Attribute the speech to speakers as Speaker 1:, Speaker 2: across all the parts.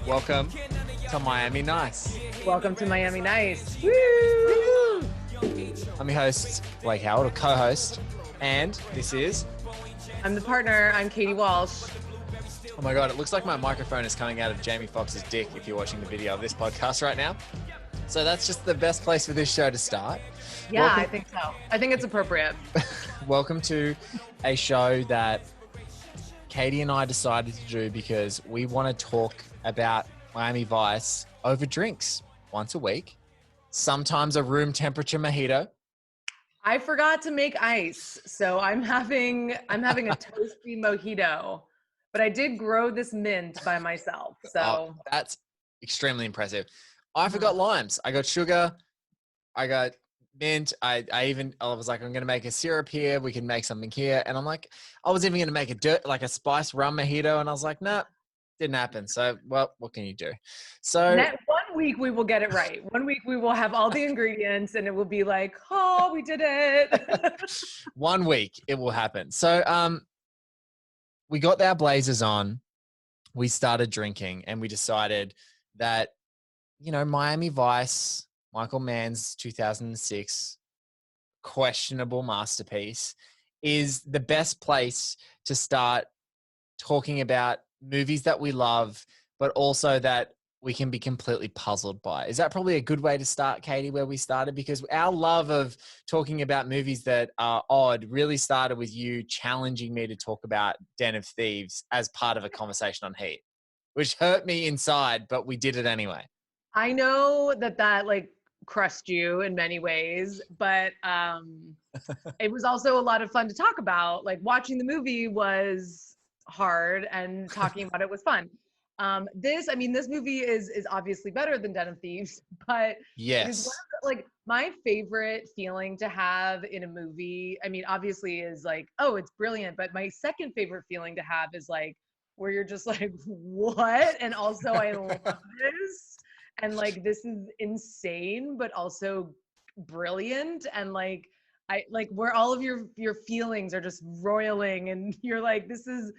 Speaker 1: Welcome to Miami Nice.
Speaker 2: Welcome to Miami Nice. Woo!
Speaker 1: I'm your host, Blake Howard, a co-host, and this is...
Speaker 2: I'm the partner. I'm Katie Walsh.
Speaker 1: Oh my God, it looks like my microphone is coming out of Jamie Foxx's dick if you're watching the video of this podcast right now. So that's just the best place for this show to start.
Speaker 2: Yeah, I think so. I think it's appropriate.
Speaker 1: Welcome to a show that Katie and I decided to do because we want to talk about Miami Vice over drinks once a week, sometimes a room temperature mojito.
Speaker 2: I forgot to make ice, so I'm having a toasty mojito, but I did grow this mint by myself. So
Speaker 1: that's extremely impressive. I forgot limes. I got sugar. I got mint. I was like, I'm going to make a syrup here. We can make something here. And I'm like, I was even going to make a spice rum mojito. And I was like, nah, didn't happen. So, well, what can you do? So
Speaker 2: 1 week we will get it right. 1 week we will have all the ingredients and it will be like, oh, we did it.
Speaker 1: 1 week it will happen. So, we got our blazers on. We started drinking and we decided that, Miami Vice, Michael Mann's 2006 questionable masterpiece, is the best place to start talking about movies that we love, but also that we can be completely puzzled by. Is that probably a good way to start, Katie, where we started? Because our love of talking about movies that are odd really started with you challenging me to talk about Den of Thieves as part of a conversation on Heat, which hurt me inside, but we did it anyway.
Speaker 2: I know that like crushed you in many ways, but it was also a lot of fun to talk about. Like watching the movie was hard and talking about it was fun. This movie is obviously better than Den of Thieves, but
Speaker 1: yes,
Speaker 2: it is one of my favorite feeling to have in a movie. I mean, obviously is like, oh, it's brilliant. But my second favorite feeling to have is like, where you're just like, what? And also I love this. And like, this is insane, but also brilliant. And like, where all of your feelings are just roiling and you're like, this is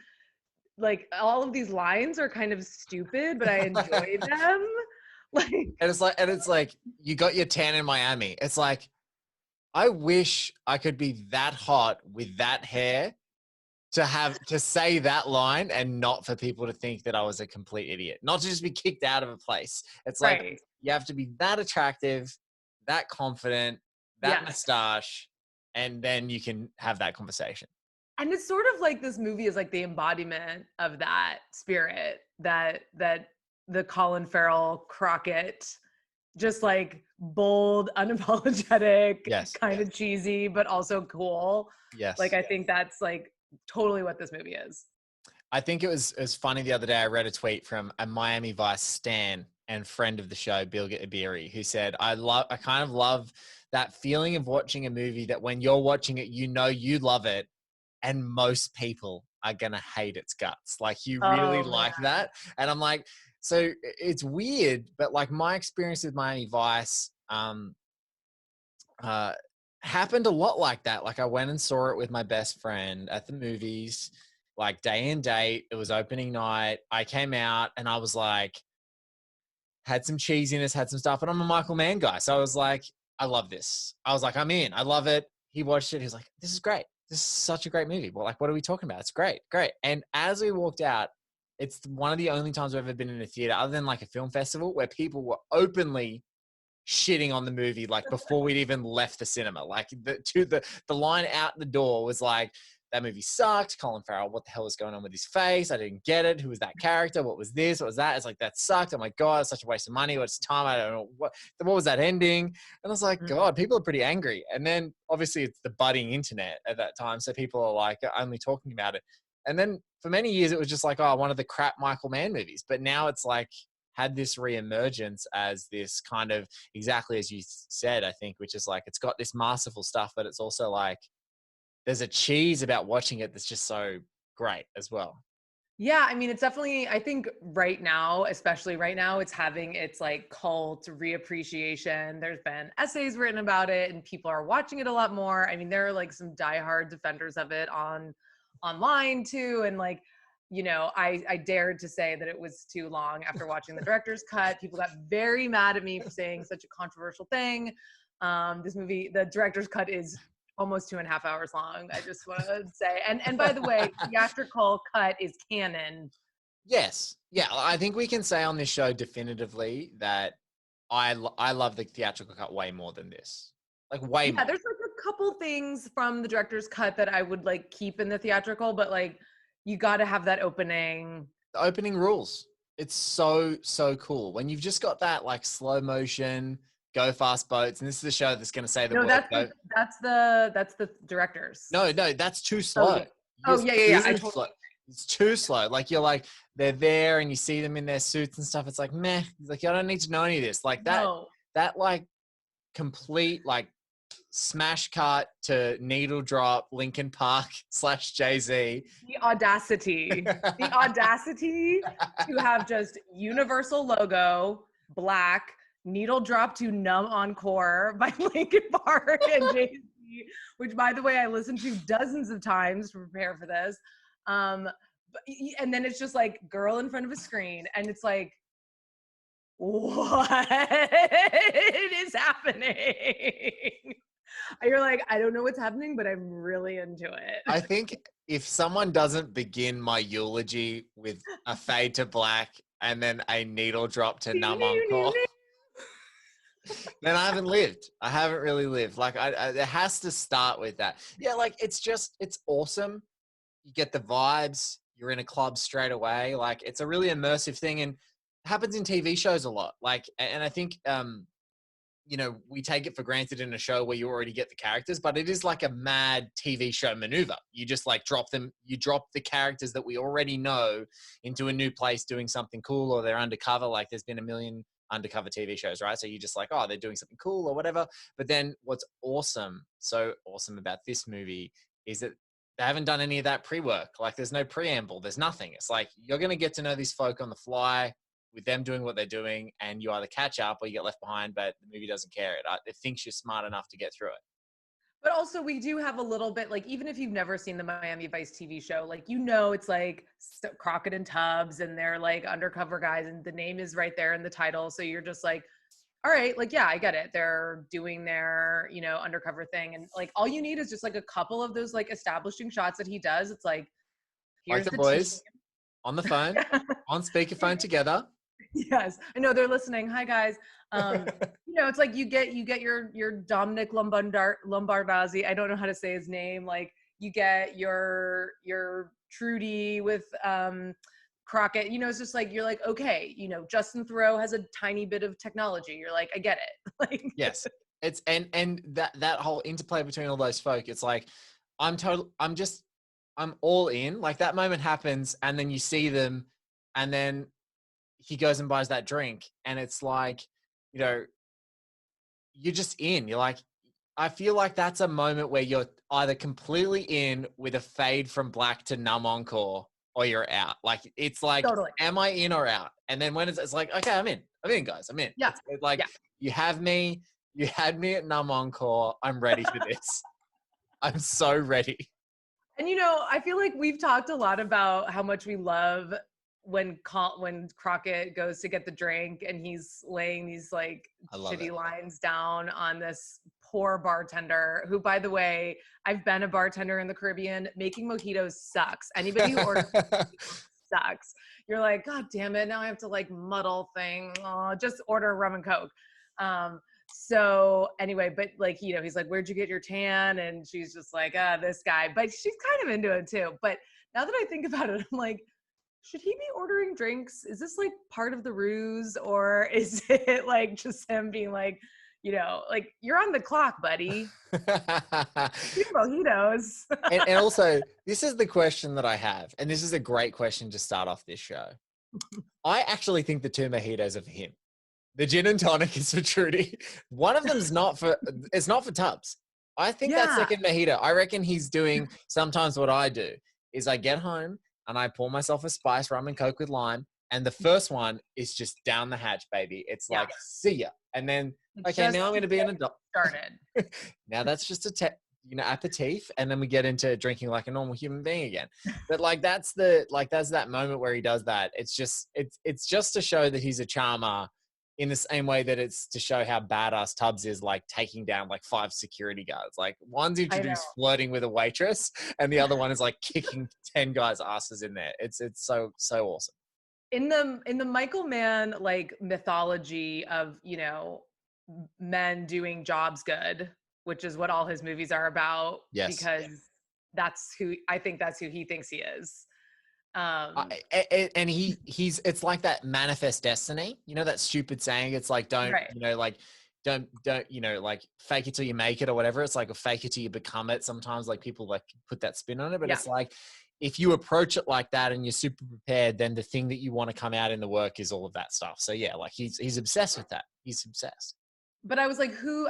Speaker 2: like, all of these lines are kind of stupid, but I enjoy them. And
Speaker 1: it's like you got your tan in Miami. It's like, I wish I could be that hot with that hair to say that line and not for people to think that I was a complete idiot, not to just be kicked out of a place. It's like,
Speaker 2: right.
Speaker 1: You have to be that attractive, that confident, that mustache, and then you can have that conversation.
Speaker 2: And it's sort of like this movie is like the embodiment of that spirit, that the Colin Farrell Crockett, just like bold, unapologetic, kind of cheesy, but also cool.
Speaker 1: Yes.
Speaker 2: Like, I think that's like totally what this movie is.
Speaker 1: I think it was funny the other day. I read a tweet from a Miami Vice stan and friend of the show, Bill Iberi, who said, I kind of love that feeling of watching a movie that when you're watching it, you love it. And most people are going to hate its guts. Like you really like that. And I'm like, so it's weird, but like my experience with Miami Vice happened a lot like that. Like I went and saw it with my best friend at the movies, like day and date. It was opening night. I came out and I was like, had some cheesiness, had some stuff, and I'm a Michael Mann guy. So I was like, I love this. I was like, I'm in. I love it. He watched it. He was like, this is great. This is such a great movie. Well, like, what are we talking about? It's great, great. And as we walked out, it's one of the only times I've ever been in a theater other than like a film festival where people were openly shitting on the movie, like before we'd even left the cinema. Like the line out the door was like, that movie sucked. Colin Farrell, what the hell is going on with his face? I didn't get it. Who was that character? What was this? What was that? It's like, that sucked. Oh my God, it's such a waste of money. What's time? I don't know. What was that ending? And I was like, God, people are pretty angry. And then obviously it's the budding internet at that time. So people are like only talking about it. And then for many years, it was just like, oh, one of the crap Michael Mann movies. But now it's like had this reemergence as this kind of, exactly as you said, I think, which is like, it's got this masterful stuff, but it's also like, there's a cheese about watching it that's just so great as well.
Speaker 2: Yeah, I mean, it's definitely, I think right now, especially right now, it's having its like cult reappreciation. There's been essays written about it and people are watching it a lot more. I mean, there are like some diehard defenders of it online too. And like, I dared to say that it was too long after watching the director's cut. People got very mad at me for saying such a controversial thing. This movie, the director's cut is almost 2.5 hours long. I just want to say, and by the way, theatrical cut is canon.
Speaker 1: Yes. Yeah. I think we can say on this show definitively that I love the theatrical cut way more than this. Like way more.
Speaker 2: There's like a couple things from the director's cut that I would like keep in the theatrical, but like you got to have that opening.
Speaker 1: The opening rules. It's so cool when you've just got that like slow motion, go fast boats, and this is the show that's going to say the
Speaker 2: No,
Speaker 1: word.
Speaker 2: that's the director's.
Speaker 1: No, that's too slow.
Speaker 2: Yeah.
Speaker 1: It's too slow. Like you're like they're there and you see them in their suits and stuff. It's like meh. Like I don't need to know any of this. Like that.
Speaker 2: No.
Speaker 1: That like complete like smash cut to needle drop Linkin Park / Jay-Z.
Speaker 2: The audacity to have just universal logo, black, needle drop to Numb Encore by Linkin Park and Jay-Z, which by the way, I listened to dozens of times to prepare for this. And then it's just like girl in front of a screen and it's like, what is happening? You're like, I don't know what's happening, but I'm really into it.
Speaker 1: I think if someone doesn't begin my eulogy with a fade to black and then a needle drop to Numb Encore, then I haven't lived. I haven't really lived. Like it has to start with that. Yeah, like it's awesome. You get the vibes. You're in a club straight away. Like it's a really immersive thing and happens in TV shows a lot. Like, and I think, we take it for granted in a show where you already get the characters, but it is like a mad TV show maneuver. You just like you drop the characters that we already know into a new place doing something cool, or they're undercover. Like there's been a million undercover TV shows, right? So you just like, oh, they're doing something cool or whatever. But then what's so awesome about this movie is that they haven't done any of that pre-work. Like there's no preamble. There's nothing. It's like, you're going to get to know these folk on the fly with them doing what they're doing, and you either catch up or you get left behind, but the movie doesn't care. It thinks you're smart enough to get through it.
Speaker 2: But also we do have a little bit, like, even if you've never seen the Miami Vice TV show, like, it's like Crockett and Tubbs and they're like undercover guys and the name is right there in the title. So you're just like, all right, like, yeah, I get it. They're doing their, undercover thing. And like, all you need is just like a couple of those like establishing shots that he does. It's like, here's
Speaker 1: like the boys on the phone, on speakerphone together.
Speaker 2: Yes, I know they're listening. Hi guys. It's like you get your Dominic Lombardozzi. I don't know how to say his name. Like you get your Trudy with Crockett. It's just like you're like, okay, Justin Theroux has a tiny bit of technology. You're like, I get it. Like
Speaker 1: yes, it's and that whole interplay between all those folk. It's like I'm all in. Like that moment happens, and then you see them, and then he goes and buys that drink and it's like, you're just in. You're like, I feel like that's a moment where you're either completely in with a fade from black to Numb Encore or you're out. Like, it's like, totally. Am I in or out? And then when it's like, okay, I'm in, guys, I'm in.
Speaker 2: Yeah.
Speaker 1: It's like, You had me at Numb Encore. I'm ready for this. I'm so ready.
Speaker 2: And, I feel like we've talked a lot about how much we love when Crockett goes to get the drink and he's laying these like shitty lines down on this poor bartender who, by the way, I've been a bartender in the Caribbean. Making mojitos sucks. Anybody who orders sucks. You're like, God damn it. Now I have to like muddle thing. Oh, just order rum and Coke. So anyway, but like, he's like, where'd you get your tan? And she's just like, this guy, but she's kind of into it too. But now that I think about it, I'm like, should he be ordering drinks? Is this like part of the ruse, or is it like just him being like, like, you're on the clock, buddy. Two mojitos.
Speaker 1: and also, this is the question that I have, and this is a great question to start off this show. I actually think the two mojitos are for him. The gin and tonic is for Trudy. One of them's not for Tubbs. I think that second mojito, I reckon he's doing sometimes what I do is I get home and I pour myself a spice rum and Coke with lime. And the first one is just down the hatch, baby. It's like, see ya. And then, okay, now I'm going to be an adult.
Speaker 2: Started.
Speaker 1: Now that's just aperitif, and then we get into drinking like a normal human being again. But like that's that moment where he does that. It's just to show that he's a charmer, in the same way that it's to show how badass Tubbs is, like taking down like 5 security guards. Like one's
Speaker 2: I know.
Speaker 1: introduced flirting with a waitress, and the other one is like kicking 10 guys' asses in there. It's so awesome.
Speaker 2: In the Michael Mann like mythology of, men doing jobs good, which is what all his movies are about,
Speaker 1: Yes.
Speaker 2: because that's who he thinks he is.
Speaker 1: And he's it's like that manifest destiny, that stupid saying. It's like, don't
Speaker 2: Right.
Speaker 1: don't like fake it till you make it, or whatever. It's like a fake it till you become it. Sometimes like people like put that spin on it, but
Speaker 2: Yeah.
Speaker 1: it's like, if you approach it like that and you're super prepared, then the thing that you want to come out in the work is all of that stuff. So yeah, like he's obsessed with that. He's obsessed.
Speaker 2: But I was like, who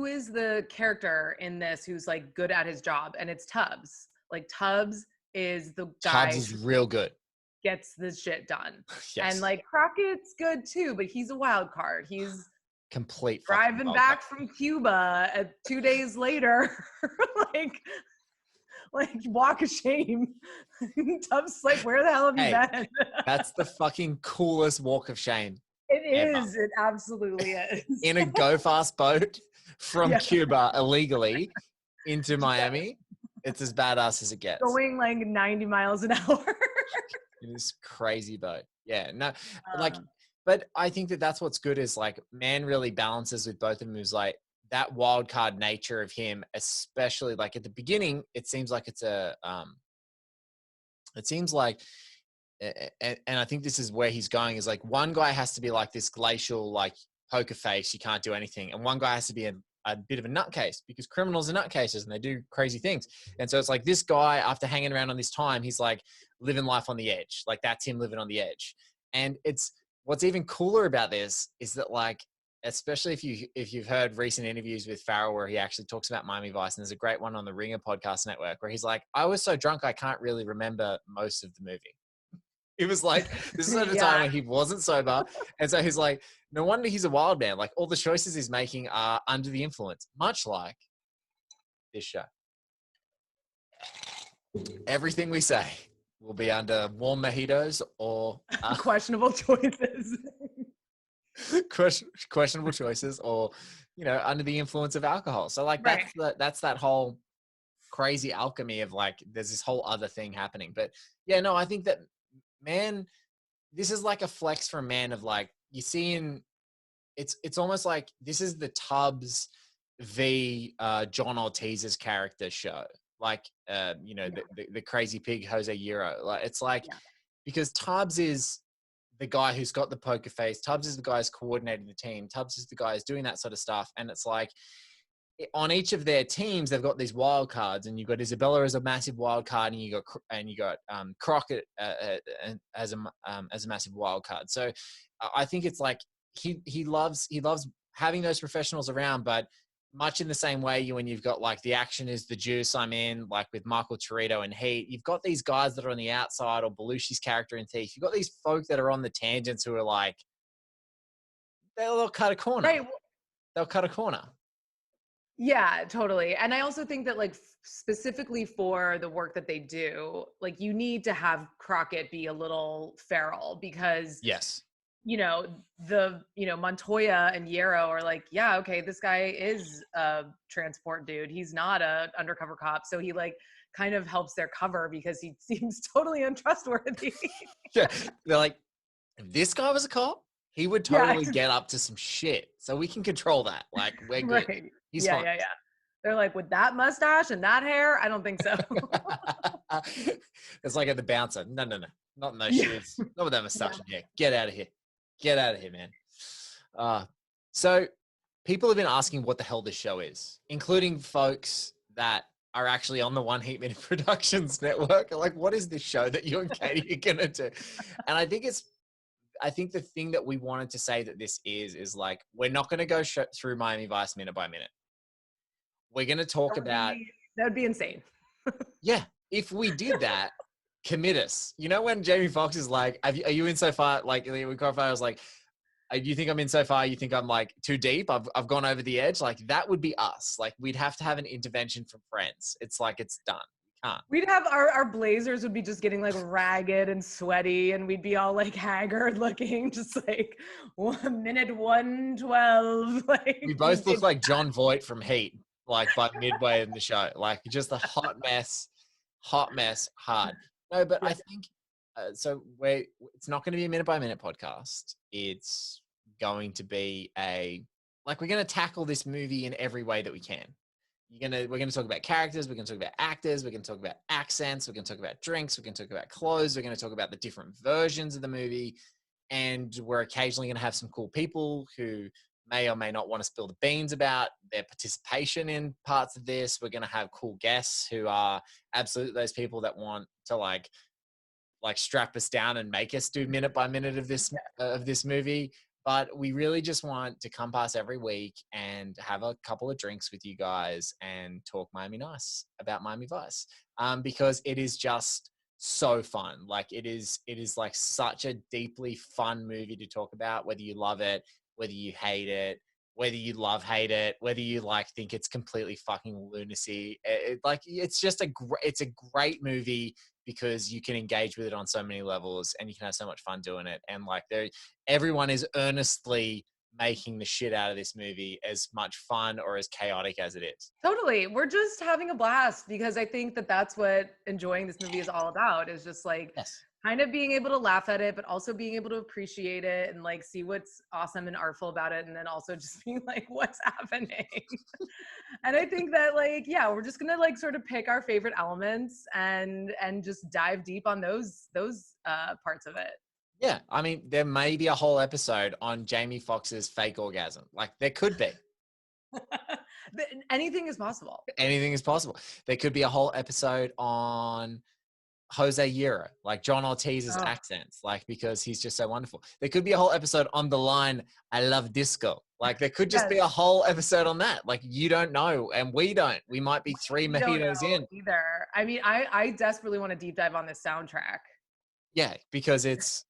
Speaker 2: is the character in this who's like good at his job? And it's Tubbs. Like Tubbs is the guy
Speaker 1: Tubbs is real good.
Speaker 2: Gets this shit done.
Speaker 1: Yes.
Speaker 2: And like Crockett's good too, but he's a wild card. He's
Speaker 1: complete
Speaker 2: driving back from Cuba 2 days later, like walk of shame. Tubbs like, where the hell have you been?
Speaker 1: That's the fucking coolest walk of shame.
Speaker 2: It is. It absolutely is.
Speaker 1: In a go fast boat from Cuba illegally into Miami. It's as badass as it gets.
Speaker 2: Going like 90 miles an hour.
Speaker 1: In this crazy boat. Yeah. No, but I think that's what's good, is like Mann really balances with both of them. Who's like that wild card nature of him, especially like at the beginning, it seems like and I think this is where he's going, is like one guy has to be like this glacial, like poker face, you can't do anything. And one guy has to be a bit of a nutcase, because criminals are nutcases and they do crazy things. And so it's like this guy, after hanging around on this time, he's like living life on the edge. Like that's him living on the edge. And it's what's even cooler about this is that, like, especially if you've heard recent interviews with Farrell where he actually talks about Miami Vice, and there's a great one on the Ringer podcast network where he's like, I was so drunk I can't really remember most of the movie. It was like, this is at a time when he wasn't sober. And so he's like, no wonder he's a wild man. Like all the choices he's making are under the influence, much like this show. Everything we say will be under warm mojitos or
Speaker 2: questionable choices.
Speaker 1: questionable choices, or, under the influence of alcohol. So like that's that whole crazy alchemy of like, there's this whole other thing happening. But yeah, no, I think that Mann, this is like a flex from Mann of like, you see it's almost like this is the Tubbs v John Ortiz's character show. Like, the crazy pig Jose Hierro. Like, it's like, because Tubbs is the guy who's got the poker face. Tubbs is the guy who's coordinating the team. Tubbs is the guy who's doing that sort of stuff. And it's like, on each of their teams, they've got these wild cards, and you've got Isabella as a massive wild card, and you got Crockett as a massive wild card. So I think it's like he loves having those professionals around, but much in the same way, when you've got like the action is the juice, I'm in, like with Michael Torito and Heat, you've got these guys that are on the outside, or Belushi's character in Thief. You've got these folk that are on the tangents who are like, they'll cut a corner.
Speaker 2: Right.
Speaker 1: They'll cut a corner.
Speaker 2: Yeah, totally. And I also think that like specifically for the work that they do, like you need to have Crockett be a little feral, because
Speaker 1: yes,
Speaker 2: Montoya and Hierro are like, yeah, okay, this guy is a transport dude. He's not a undercover cop. So he like kind of helps their cover because he seems totally untrustworthy.
Speaker 1: Yeah. They're like, if this guy was a cop, he would totally get up to some shit. So we can control that. Like, we're good.
Speaker 2: Right.
Speaker 1: He's fine.
Speaker 2: Yeah. They're like, with that mustache and that hair, I don't think so.
Speaker 1: It's like at the bouncer. No. Not in those shoes. Not with that mustache in here. Get out of here. Get out of here, man. So people have been asking what the hell this show is, including folks that are actually on the One Heat Minute Productions network. Like, what is this show that you and Katie are going to do? And I think the thing that we wanted to say that this is like, we're not going to go through Miami Vice minute by minute. We're going to talk about...
Speaker 2: That would be insane.
Speaker 1: Yeah. If we did that, commit us. When Jamie Foxx is like, are you in so far? Like, we qualified, I was like, You think I'm in so far? You think I'm like too deep? I've gone over the edge. Like that would be us. Like we'd have to have an intervention from friends. It's like it's done. Can't.
Speaker 2: We'd have our blazers would be just getting like ragged and sweaty, and we'd be all like haggard looking, just like 1 minute 1:12. Like
Speaker 1: We both look like John Voight from Heat, like by midway in the show, like just a hot mess, hard. No, but I think so. It's not going to be a minute by minute podcast. It's going to be we're going to tackle this movie in every way that we can. We're gonna talk about characters, we're gonna talk about actors, we're gonna talk about accents, we're gonna talk about drinks, we're gonna talk about clothes, we're gonna talk about the different versions of the movie, and we're occasionally gonna have some cool people who may or may not want to spill the beans about their participation in parts of this. We're gonna have cool guests who are absolutely those people that want to like strap us down and make us do minute by minute of this movie. But we really just want to come past every week and have a couple of drinks with you guys and talk Miami Nice about Miami Vice, because it is just so fun. Like it is like such a deeply fun movie to talk about, whether you love it, whether you hate it, whether you hate it, whether you like think it's completely fucking lunacy. It's just it's a great movie because you can engage with it on so many levels and you can have so much fun doing it. And like everyone is earnestly making the shit out of this movie as much fun or as chaotic as it is.
Speaker 2: Totally. We're just having a blast because I think that that's what enjoying this movie is all about, is just like
Speaker 1: Yes.
Speaker 2: kind of being able to laugh at it, but also being able to appreciate it and like see what's awesome and artful about it. And then also just being like, what's happening? And I think that like, yeah, we're just going to like sort of pick our favorite elements and just dive deep on those parts of it.
Speaker 1: Yeah. I mean, there may be a whole episode on Jamie Foxx's fake orgasm. Like there could be.
Speaker 2: Anything is possible.
Speaker 1: Anything is possible. There could be a whole episode on Jose Yura, like John Ortiz's accents, like because he's just so wonderful. There could be a whole episode on the line, I love disco. Like there could just be a whole episode on that. Like you don't know, and we don't. We might be 3 mojitos in.
Speaker 2: Either. I mean, I desperately want to deep dive on this soundtrack.
Speaker 1: Yeah, because it's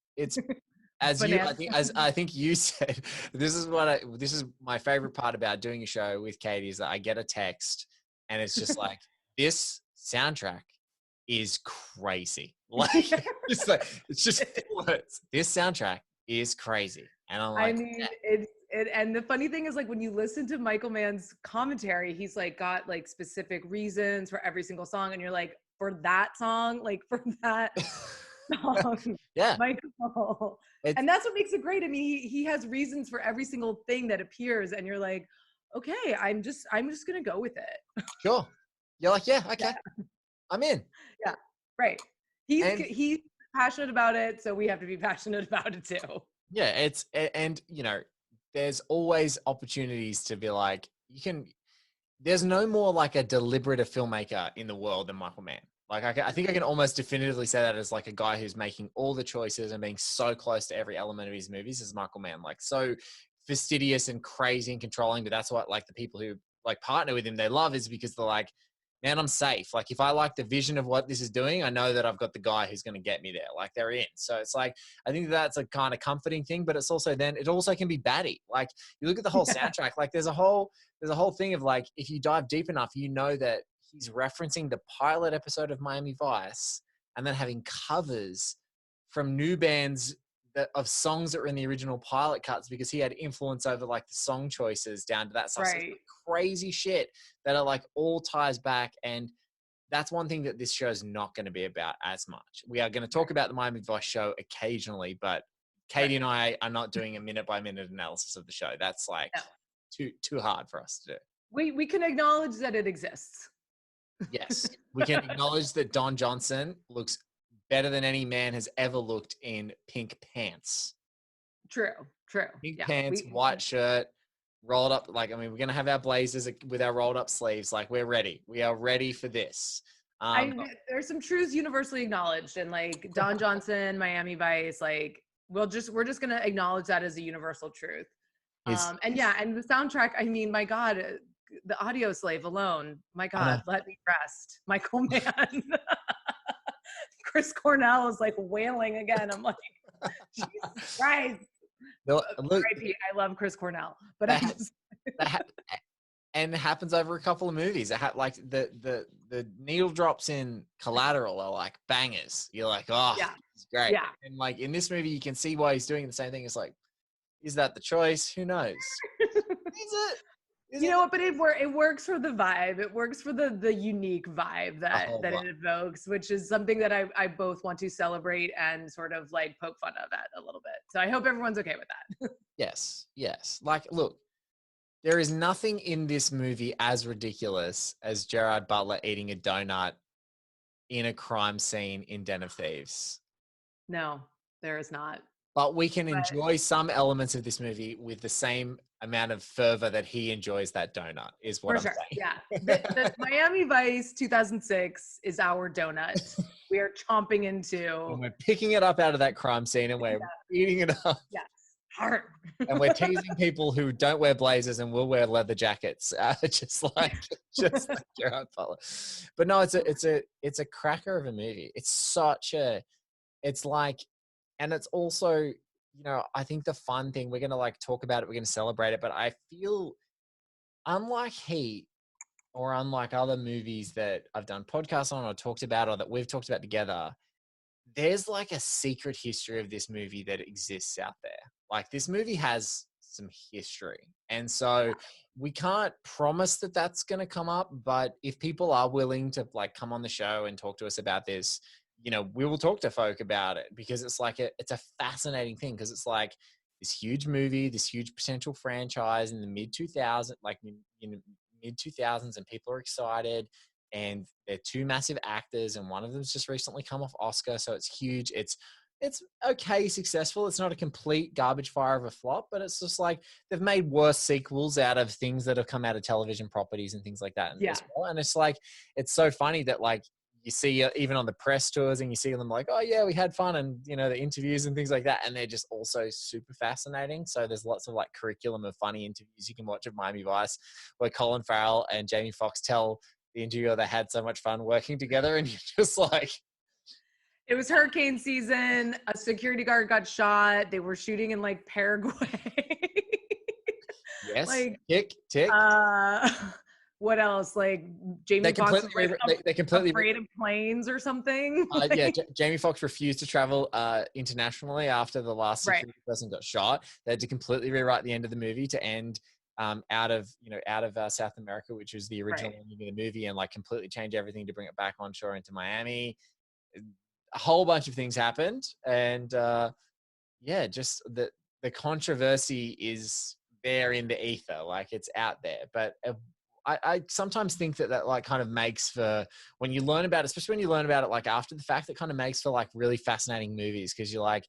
Speaker 1: as I think you said, this is my favorite part about doing a show with Katie is that I get a text and it's just like, this soundtrack is crazy. Like it's just words. This soundtrack is crazy. And I'm like,
Speaker 2: I mean, and the funny thing is like when you listen to Michael Mann's commentary, he's like got like specific reasons for every single song, and you're like, for that song, like for that song,
Speaker 1: yeah,
Speaker 2: Michael. And that's what makes it great. I mean, he has reasons for every single thing that appears, and you're like, okay, I'm just gonna go with it.
Speaker 1: Sure. You're like, yeah, okay. Yeah. I'm in.
Speaker 2: Yeah, right. He's passionate about it, so we have to be passionate about it too.
Speaker 1: Yeah, and you know, there's always opportunities to be like, there's no more like a deliberative filmmaker in the world than Michael Mann. Like I think I can almost definitively say that as like a guy who's making all the choices and being so close to every element of his movies is Michael Mann. Like so fastidious and crazy and controlling, but that's what like the people who like partner with him, they love is because they're like, man, I'm safe. Like if I like the vision of what this is doing, I know that I've got the guy who's going to get me there. Like they're in. So it's like, I think that's a kind of comforting thing, but it's also then it also can be batty. Like you look at the whole soundtrack, like there's a whole thing of like, if you dive deep enough, you know that he's referencing the pilot episode of Miami Vice and then having covers from new bands of songs that were in the original pilot cuts because he had influence over like the song choices down to that stuff.
Speaker 2: Right.
Speaker 1: So like crazy shit that are like all ties back. And that's one thing that this show is not going to be about as much. We are going to talk about the Miami Vice show occasionally, but Katie and I are not doing a minute by minute analysis of the show. That's like too hard for us to do.
Speaker 2: We can acknowledge that it exists.
Speaker 1: Yes. We can acknowledge that Don Johnson looks better than any man has ever looked in pink pants.
Speaker 2: True.
Speaker 1: Pink pants, white shirt, rolled up. Like, I mean, we're going to have our blazers with our rolled up sleeves. Like, we're ready. We are ready for this.
Speaker 2: There's some truths universally acknowledged, and like Don Johnson, Miami Vice, like we're just going to acknowledge that as a universal truth. And the soundtrack, I mean, my God, the audio slave alone, my God, let me rest. Michael Mann. Chris Cornell is like wailing again. I'm like, Jesus Christ.
Speaker 1: Look,
Speaker 2: R.I.P. I love Chris Cornell, but I
Speaker 1: that,
Speaker 2: just
Speaker 1: that and it happens over a couple of movies. Like the needle drops in Collateral are like bangers. You're like, oh,
Speaker 2: yeah,
Speaker 1: it's great.
Speaker 2: yeah.
Speaker 1: And like in this movie, you can see why he's doing the same thing. It's like, is that the choice? Who knows? Is it? Is
Speaker 2: You
Speaker 1: it
Speaker 2: know what? But it works for the vibe. It works for the unique vibe
Speaker 1: a
Speaker 2: that
Speaker 1: whole
Speaker 2: that
Speaker 1: lot?
Speaker 2: it evokes, which is something that I both want to celebrate and sort of like poke fun of at a little bit. So I hope everyone's okay with that.
Speaker 1: Yes, yes. Like, look, there is nothing in this movie as ridiculous as Gerard Butler eating a donut in a crime scene in Den of Thieves.
Speaker 2: No, there is not.
Speaker 1: But we can
Speaker 2: But
Speaker 1: enjoy some elements of this movie with the same amount of fervor that he enjoys that donut, is what
Speaker 2: for
Speaker 1: I'm
Speaker 2: sure,
Speaker 1: saying.
Speaker 2: yeah. The Miami Vice 2006 is our donut. We are chomping into.
Speaker 1: And we're picking it up out of that crime scene and we're eating it up.
Speaker 2: Yes, heart.
Speaker 1: And we're teasing people who don't wear blazers and will wear leather jackets, just like Gerard Butler. But no, it's a cracker of a movie. It's like, and it's also, I think the fun thing, we're gonna like talk about it, we're gonna celebrate it, but I feel unlike Heat or unlike other movies that I've done podcasts on or talked about or that we've talked about together, there's like a secret history of this movie that exists out there. Like this movie has some history. And so we can't promise that that's going to come up, but if people are willing to like come on the show and talk to us about this, we will talk to folk about it because it's like it's a fascinating thing because it's like this huge movie, this huge potential franchise in the mid 2000s, like mid 2000s, and people are excited and they're two massive actors and one of them's just recently come off Oscar, so it's huge. It's okay successful. It's not a complete garbage fire of a flop, but it's just like they've made worse sequels out of things that have come out of television properties and things like that as well. And it's like it's so funny that like you see even on the press tours and you see them like, oh yeah, we had fun, and the interviews and things like that, and they're just also super fascinating. So there's lots of like curriculum of funny interviews you can watch of Miami Vice where Colin Farrell and Jamie Foxx tell the interviewer they had so much fun working together, and you're just like,
Speaker 2: It was hurricane season. A security guard got shot. They were shooting in like Paraguay.
Speaker 1: yes,
Speaker 2: Like,
Speaker 1: tick.
Speaker 2: uh, what else? Like
Speaker 1: They
Speaker 2: Jamie Foxx was
Speaker 1: completely,
Speaker 2: like
Speaker 1: they completely,
Speaker 2: afraid of planes or something.
Speaker 1: yeah. Jamie Foxx refused to travel internationally after the last
Speaker 2: Right.
Speaker 1: security person got shot. They had to completely rewrite the end of the movie to end out of South America, which was the original ending of the movie, and like completely change everything to bring it back onshore into Miami. A whole bunch of things happened, and just the controversy is there in the ether, like it's out there. But I sometimes think that like kind of makes for, when you learn about it, especially when you learn about it like after the fact, it kind of makes for like really fascinating movies because you're like,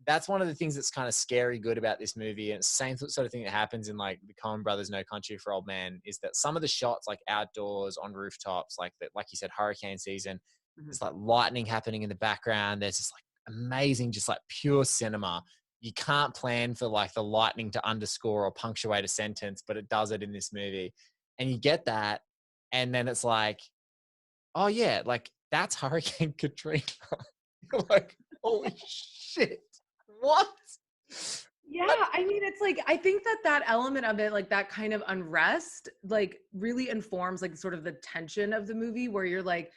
Speaker 1: that's one of the things that's kind of scary good about this movie. And it's the same sort of thing that happens in like the Coen Brothers No Country for Old Men, is that some of the shots like outdoors on rooftops, like that, like you said, hurricane season, there's like lightning happening in the background. There's this like amazing, just like pure cinema. You can't plan for like the lightning to underscore or punctuate a sentence, but it does it in this movie. And you get that. And then it's like, oh yeah, like that's Hurricane Katrina. You're like, holy shit. What?
Speaker 2: Yeah, I mean, it's like I think that element of it, like that kind of unrest, like really informs like sort of the tension of the movie, where you're like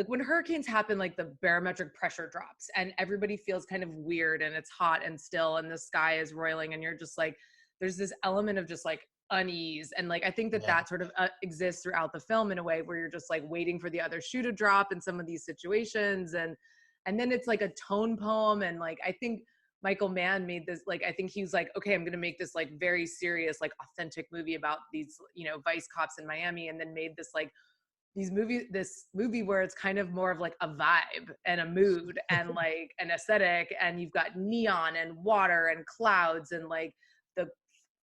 Speaker 2: when hurricanes happen, like the barometric pressure drops and everybody feels kind of weird and it's hot and still and the sky is roiling and you're just like, there's this element of just like unease, and like I think that sort of exists throughout the film in a way where you're just like waiting for the other shoe to drop in some of these situations, and then it's like a tone poem, and like I think Michael Mann made this, like, I think he was like, okay, I'm going to make this like very serious, like authentic movie about these, vice cops in Miami. And then made this like this movie where it's kind of more of like a vibe and a mood and like an aesthetic. And you've got neon and water and clouds and like the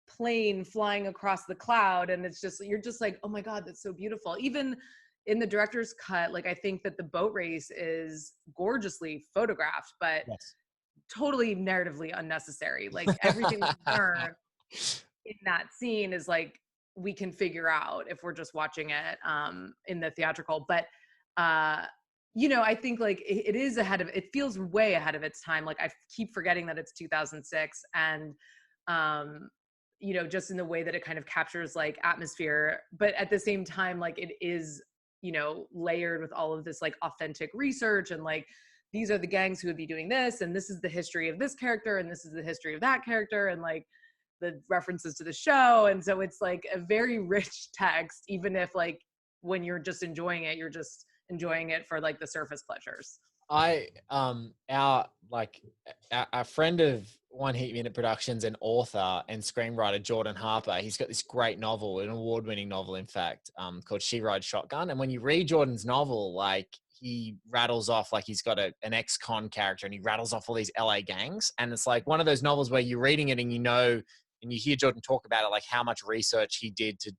Speaker 2: plane flying across the cloud. And it's just, you're just like, oh my God, that's so beautiful. Even in the director's cut, like, I think that the boat race is gorgeously photographed, but totally narratively unnecessary. Like everything we learn in that scene is like we can figure out if we're just watching it in the theatrical. But I think like it is it feels way ahead of its time. Like I keep forgetting that it's 2006, and just in the way that it kind of captures like atmosphere, but at the same time, like it is, layered with all of this like authentic research, and like these are the gangs who would be doing this, and this is the history of this character, and this is the history of that character, and like the references to the show. And so it's like a very rich text, even if like when you're just enjoying it, you're just enjoying it for like the surface pleasures.
Speaker 1: Our friend of One Heat Minute Productions and author and screenwriter Jordan Harper, he's got this great novel, an award-winning novel, in fact, called She Rides Shotgun. And when you read Jordan's novel, like he rattles off, like he's got an ex-con character, and he rattles off all these LA gangs. And it's like one of those novels where you're reading it and and you hear Jordan talk about it, like how much research he did to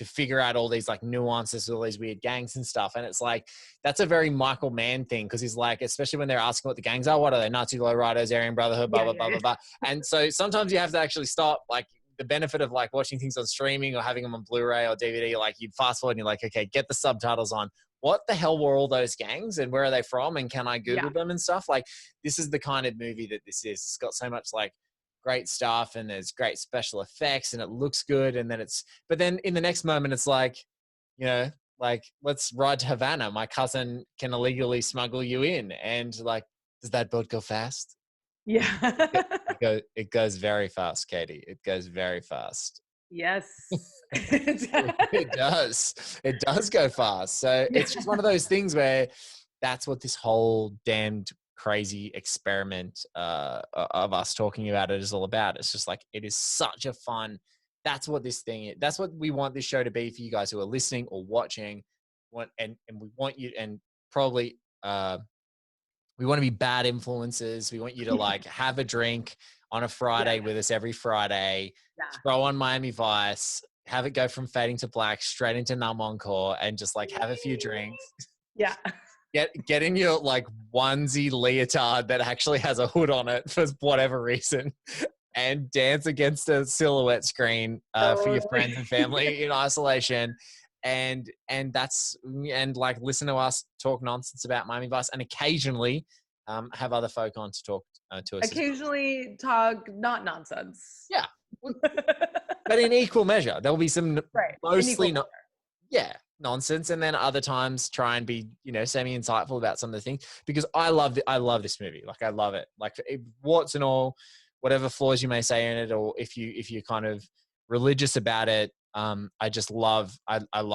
Speaker 1: figure out all these like nuances, all these weird gangs and stuff. And it's like, that's a very Michael Mann thing. Cause he's like, especially when they're asking what the gangs are, what are they? Nazi lowriders, Aryan Brotherhood, blah, blah, blah, blah, blah. And so sometimes you have to actually stop, like the benefit of like watching things on streaming or having them on Blu-ray or DVD, like you fast forward and you're like, okay, get the subtitles on. What the hell were all those gangs and where are they from? And can I Google them and stuff? Like, this is the kind of movie that this is. It's got so much like great stuff, and there's great special effects, and it looks good. And then but then in the next moment, it's like, like, let's ride to Havana. My cousin can illegally smuggle you in. And like, does that boat go fast?
Speaker 2: Yeah.
Speaker 1: It goes very fast, Katie. It goes very fast.
Speaker 2: Yes.
Speaker 1: It does. It does go fast. So it's just one of those things where that's what this whole damned crazy experiment of us talking about it is all about. It's just like, it is such a fun, that's what this thing is. That's what we want this show to be for you guys who are listening or watching. And we want you, and probably we want to be bad influences. We want you to like have a drink on a Friday with us every Friday, throw on Miami Vice, have it go from Fading to Black straight into Numb Encore, and just like have a few drinks.
Speaker 2: Yeah.
Speaker 1: Get in your like onesie leotard that actually has a hood on it for whatever reason, and dance against a silhouette screen for your friends and family in isolation. And like listen to us talk nonsense about Miami Vice, and occasionally have other folk on to talk to us.
Speaker 2: Occasionally talk not nonsense.
Speaker 1: Yeah. But in equal measure. There'll be some mostly not. Yeah. Nonsense, and then other times try and be semi-insightful about some of the things, because I love this movie. Like I love it, like warts and all, whatever flaws you may say in it, or if you're kind of religious about it, I just love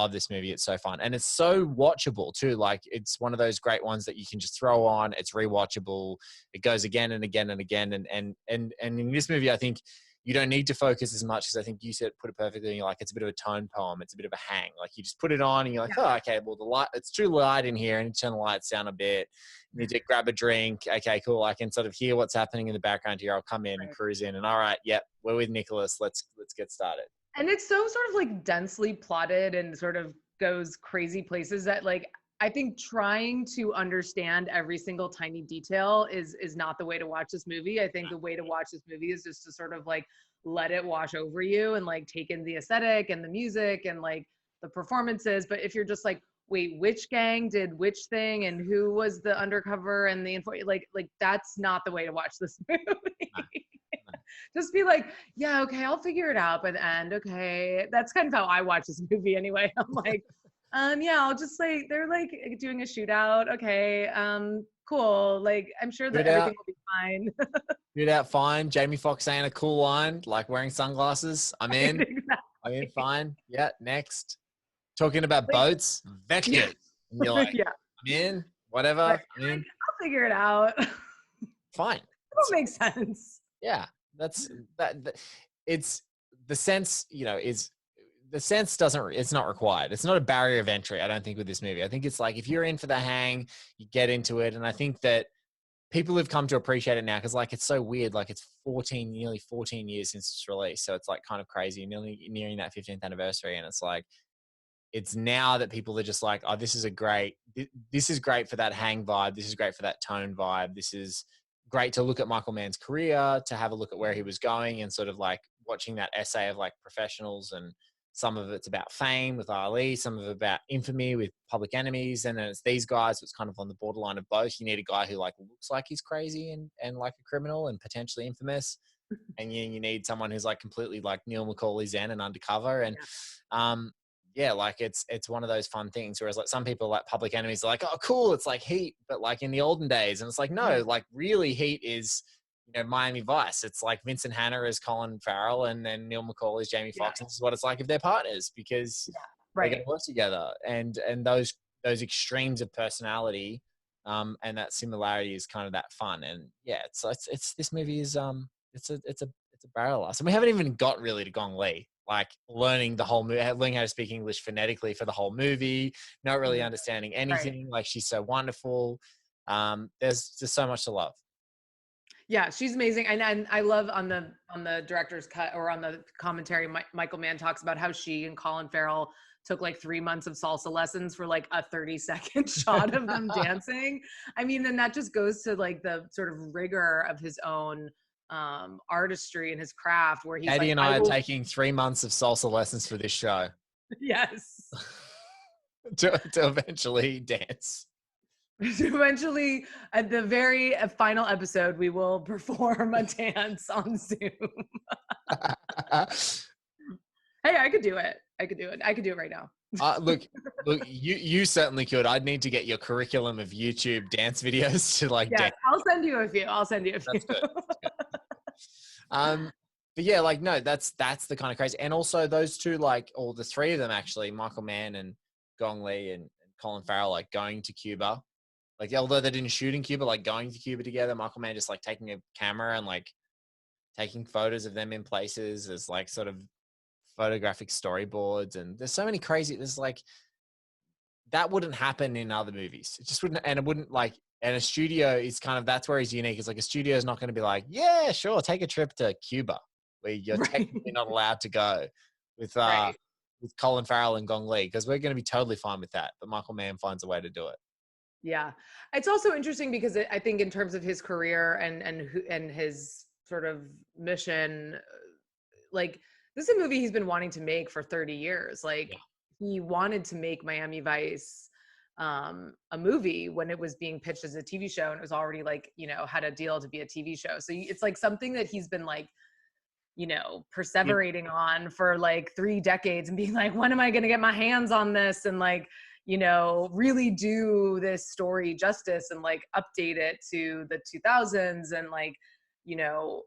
Speaker 1: this movie. It's so fun, and it's so watchable too. Like it's one of those great ones that you can just throw on. It's rewatchable. It goes again and again and again, and in this movie I think you don't need to focus as much, because I think you put it perfectly. You're like, it's a bit of a tone poem. It's a bit of a hang. Like you just put it on and you're like, oh, okay, well the light, it's too light in here, and you turn the lights down a bit. You need to grab a drink. Okay, cool. I can sort of hear what's happening in the background here. I'll come in and cruise in, and all right, yep, we're with Nicholas. Let's get started.
Speaker 2: And it's so sort of like densely plotted and sort of goes crazy places that like, I think trying to understand every single tiny detail is not the way to watch this movie. I think the way to watch this movie is just to sort of like let it wash over you and like take in the aesthetic and the music and like the performances. But if you're just like, wait, which gang did which thing and who was the undercover and the like that's not the way to watch this movie. Just be like, yeah, okay, I'll figure it out by the end. Okay. That's kind of how I watch this movie anyway. I'm like, yeah, I'll just like, they're like doing a shootout. Okay. Cool. Like, I'm sure that everything will be fine.
Speaker 1: Shootout, fine. Jamie Foxx saying a cool line, like wearing sunglasses. I'm in. Exactly. I'm in, fine. Yeah, next. Talking about boats, vectors. Yeah. And you're like, I'm in, whatever. Right. I'm in.
Speaker 2: I'll figure it out.
Speaker 1: Fine.
Speaker 2: That makes sense.
Speaker 1: Yeah. That's it's the sense, is the sense it's not required. It's not a barrier of entry, I don't think, with this movie. I think it's like, if you're in for the hang, you get into it. And I think that people have come to appreciate it now, because like, it's so weird. Like it's nearly 14 years since its release. So it's like kind of crazy, nearing that 15th anniversary. And it's like, it's now that people are just like, oh, this is great for that hang vibe. This is great for that tone vibe. This is great to look at Michael Mann's career, to have a look at where he was going, and sort of like watching that essay of like professionals and Some of it's about fame with Ali, some of it about infamy with Public Enemies, and then it's these guys. So it's kind of on the borderline of both. You need a guy who like looks like he's crazy and like a criminal and potentially infamous, and you need someone who's like completely like Neil McCauley Zen and undercover. And yeah, like it's one of those fun things. Whereas like some people like Public Enemies are like, oh cool, it's like Heat, but like in the olden days. And it's like, no, like really Heat is, you know, Miami Vice. It's like Vincent Hanna is Colin Farrell and then Neil McCauley is Jamie Foxx. And this is what it's like if they're partners, because they're going to work together. And those extremes of personality and that similarity is kind of that fun. And yeah, it's this movie is it's a barrel ass. And we haven't even got really to Gong Li, like learning the whole movie, learning how to speak English phonetically for the whole movie, not really understanding anything. Like she's so wonderful. There's just so much to love.
Speaker 2: Yeah, she's amazing. And I love on the director's cut or on the commentary, Michael Mann talks about how she and Colin Farrell took like 3 months of salsa lessons for like a 30-second shot of them dancing. I mean, and that just goes to like the sort of rigor of his own artistry and his craft, where he's
Speaker 1: Eddie
Speaker 2: like,
Speaker 1: and I are taking 3 months of salsa lessons for this show.
Speaker 2: Yes.
Speaker 1: to eventually dance.
Speaker 2: Eventually, at the very final episode, we will perform a dance on Zoom. Hey, I could do it. I could do it right now.
Speaker 1: Look, you certainly could. I'd need to get your curriculum of YouTube dance videos to like.
Speaker 2: Yeah, I'll send you a few. That's good. That's good.
Speaker 1: But yeah, like no, that's the kind of crazy. And also those two, like, or the three of them actually, Michael Mann and Gong Li and Colin Farrell, like going to Cuba. Like, although they didn't shoot in Cuba, like going to Cuba together, Michael Mann just like taking a camera and like taking photos of them in places as like sort of photographic storyboards. And there's so many crazy, there's like, that wouldn't happen in other movies. It just wouldn't, and it wouldn't like, and a studio is kind of, that's where he's unique. It's like a studio is not going to be like, yeah, sure, take a trip to Cuba where you're technically not allowed to go with Colin Farrell and Gong Li, because we're going to be totally fine with that. But Michael Mann finds a way to do it.
Speaker 2: Yeah. It's also interesting because I think in terms of his career and his sort of mission, like this is a movie he's been wanting to make for 30 years. Like he wanted to make Miami Vice a movie when it was being pitched as a TV show, and it was already like, you know, had a deal to be a TV show. So it's like something that he's been like, you know, perseverating on for like 3 decades and being like, when am I going to get my hands on this? And like, you know, really do this story justice and like update it to the 2000s and like, you know,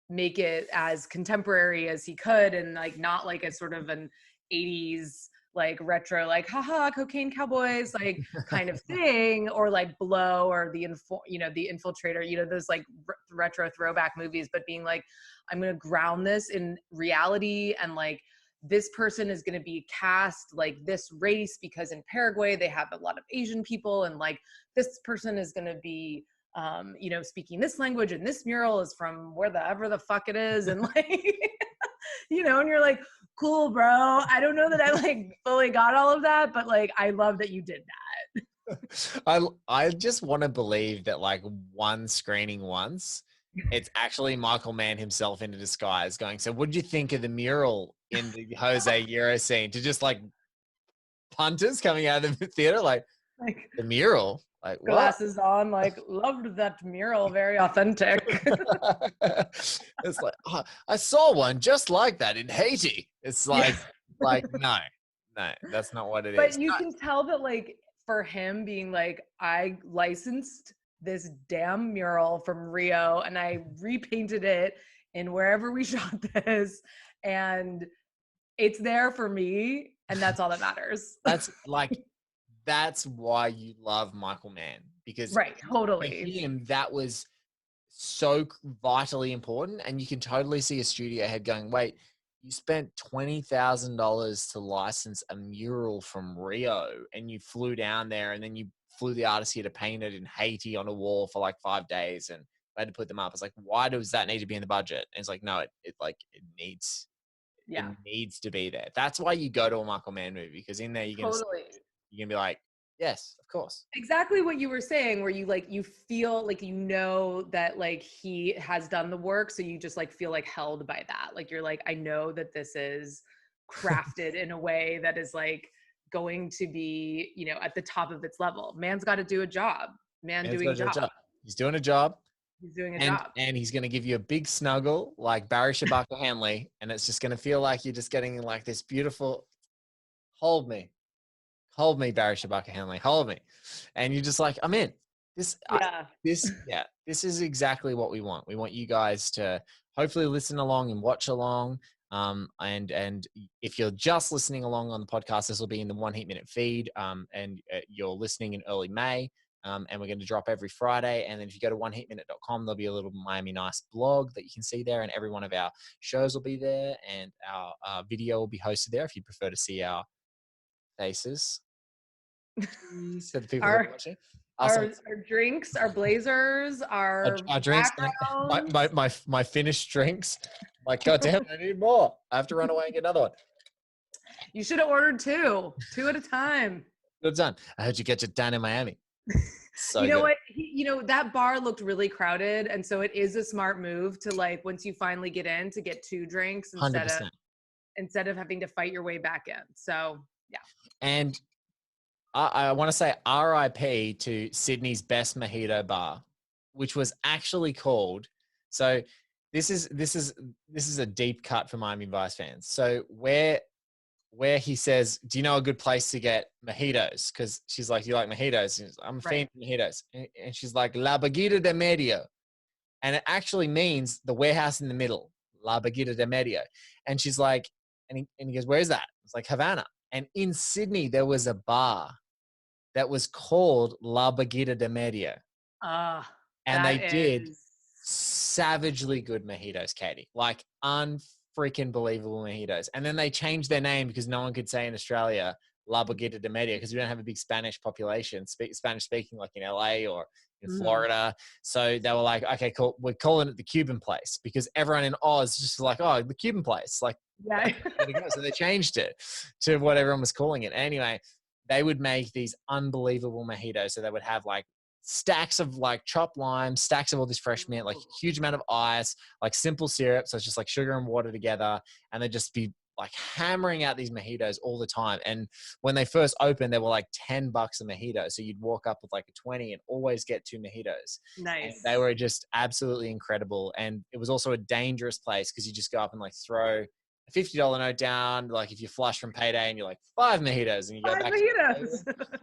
Speaker 2: make it as contemporary as he could, and like not like a sort of an 80s like retro like haha cocaine cowboys like kind of thing, or like Blow or the Infiltrator, you know, those like retro throwback movies, but being like, I'm going to ground this in reality, and like this person is going to be cast like this race because in Paraguay they have a lot of Asian people, and like this person is going to be you know, speaking this language, and this mural is from wherever the fuck it is, and like you know, and you're like, cool, bro. I don't know that I like fully got all of that, but like I love that you did that.
Speaker 1: I just want to believe that like one screening once, it's actually Michael Mann himself in a disguise going, so what did you think of the mural in the Jose Euro scene? To just like punters coming out of the theater like the mural, like
Speaker 2: glasses on, like loved that mural, very authentic.
Speaker 1: It's like, oh, I saw one just like that in Haiti. It's like no, that's not what it is.
Speaker 2: But you can tell that like for him being like, I licensed this damn mural from Rio and I repainted it in wherever we shot this, and it's there for me, and that's all that matters.
Speaker 1: That's why you love Michael Mann, because
Speaker 2: totally
Speaker 1: for him that was so vitally important. And you can totally see a studio head going, wait, you spent $20,000 to license a mural from Rio, and you flew down there, and then you flew the artist here to paint it in Haiti on a wall for like 5 days, and they had to put them up. It's like, why does that need to be in the budget? And it's like, no, it needs to be there. That's why you go to a Michael Mann movie, because in there you're gonna be like, yes, of course.
Speaker 2: Exactly what you were saying, where you feel like, you know, that like he has done the work, so you just like feel like held by that. Like you're like, I know that this is crafted in a way that is like going to be, you know, at the top of its level. Man's got to do a job. Man
Speaker 1: Man's got
Speaker 2: doing
Speaker 1: to do a
Speaker 2: job.
Speaker 1: job. He's doing a job.
Speaker 2: He's doing a
Speaker 1: And
Speaker 2: job.
Speaker 1: he's going to give you a big snuggle like Barry Shabaka Hanley. And it's just going to feel like you're just getting like this beautiful, hold me, Barry Shabaka Hanley, hold me. And you're just like, I'm in. This is exactly what we want. We want you guys to hopefully listen along and watch along. And if you're just listening along on the podcast, this will be in the 1 Heat Minute feed. And you're listening in early May. And we're going to drop every Friday. And then if you go to oneheatminute.com, there'll be a little Miami Nice blog that you can see there. And every one of our shows will be there. And our video will be hosted there if you prefer to see our faces. So the people
Speaker 2: our,
Speaker 1: watching.
Speaker 2: our drinks, our blazers, our
Speaker 1: drinks, my finished drinks. Like, goddamn, I need more. I have to run away and get another one.
Speaker 2: You should have ordered two at a time.
Speaker 1: Good done. I heard you get it down in Miami. So
Speaker 2: you know
Speaker 1: good.
Speaker 2: what? That bar looked really crowded, and so it is a smart move to, like, once you finally get in, to get two drinks instead of having to fight your way back in. So yeah. And
Speaker 1: I want to say RIP to Sydney's best mojito bar, which was actually called. So this is a deep cut for Miami Vice fans. So where he says, do you know a good place to get mojitos? Because she's like, you like mojitos? And I'm a fan of mojitos. And she's like, La Baguita de Medio. And it actually means the warehouse in the middle, La Baguita de Medio. And she's like, and he goes, where is that? It's like Havana. And in Sydney, there was a bar that was called La Baguita de Medio. And they did savagely good mojitos, Katie. Like unfreaking believable mojitos. And then they changed their name because no one could say in Australia La Baguita de Medio because we don't have a big Spanish population, Spanish speaking like in LA or in Florida. So they were like, okay, cool. We're calling it the Cuban place because everyone in Oz just was like, oh, the Cuban place. Like,
Speaker 2: yeah.
Speaker 1: So they changed it to what everyone was calling it. Anyway, they would make these unbelievable mojitos. So they would have like stacks of like chopped lime, stacks of all this fresh mint, like huge amount of ice, like simple syrup. So it's just like sugar and water together. And they'd just be like hammering out these mojitos all the time. And when they first opened, they were like $10 a mojito. So you'd walk up with like a 20 and always get 2 mojitos.
Speaker 2: Nice.
Speaker 1: And they were just absolutely incredible. And it was also a dangerous place because you just go up and like throw a $50 note down, like if you flush from payday and you're like 5 mojitos and you go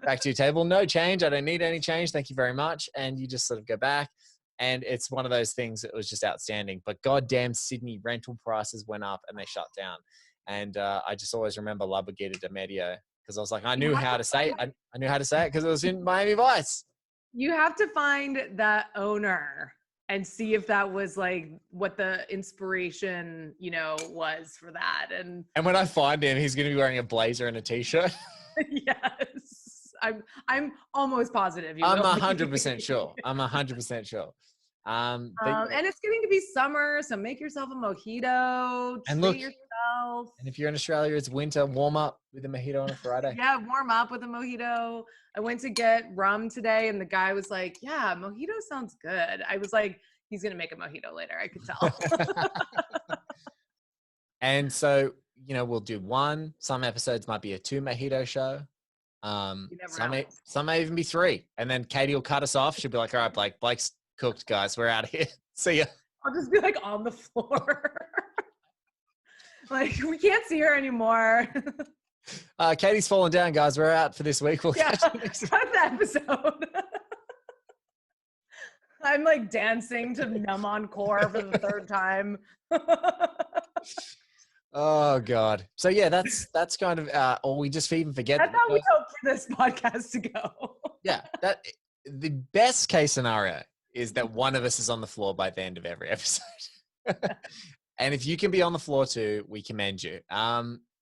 Speaker 1: back to your table, no change. I don't need any change. Thank you very much. And you just sort of go back. And it's one of those things that was just outstanding. But goddamn, Sydney rental prices went up and they shut down. And I just always remember La Baguita de Medio because I was like, I knew how to say it. I knew how to say it because it was in Miami Vice.
Speaker 2: You have to find that owner and see if that was like what the inspiration, was for that. And
Speaker 1: when I find him, he's going to be wearing a blazer and a t-shirt.
Speaker 2: Yes. I'm almost positive.
Speaker 1: I'm 100% sure. I'm 100% sure.
Speaker 2: And it's getting to be summer, so make yourself a mojito. Treat yourself.
Speaker 1: And if you're in Australia, it's winter. Warm up with a mojito on a Friday.
Speaker 2: Yeah, warm up with a mojito. I went to get rum today, and the guy was like, "Yeah, mojito sounds good." I was like, "He's gonna make a mojito later." I could tell.
Speaker 1: And so, we'll do one. Some episodes might be a 2 mojito show. Some may even be 3. And then Katie will cut us off. She'll be like, all right, Blake's cooked, guys. We're out of here. See ya.
Speaker 2: I'll just be like on the floor. Like, we can't see her anymore.
Speaker 1: Katie's fallen down, guys. We're out for this week. We'll catch you next week.
Speaker 2: Cut the episode. I'm like dancing to Numb Encore for the 3rd time.
Speaker 1: Oh God. So yeah, that's kind of or we just even forget.
Speaker 2: That's how we hope for this podcast to go.
Speaker 1: Yeah. The best case scenario is that one of us is on the floor by the end of every episode. And if you can be on the floor too, we commend you.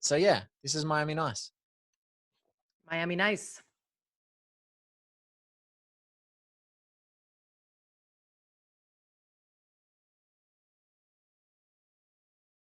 Speaker 1: So yeah, this is Miami Nice.
Speaker 2: Miami Nice.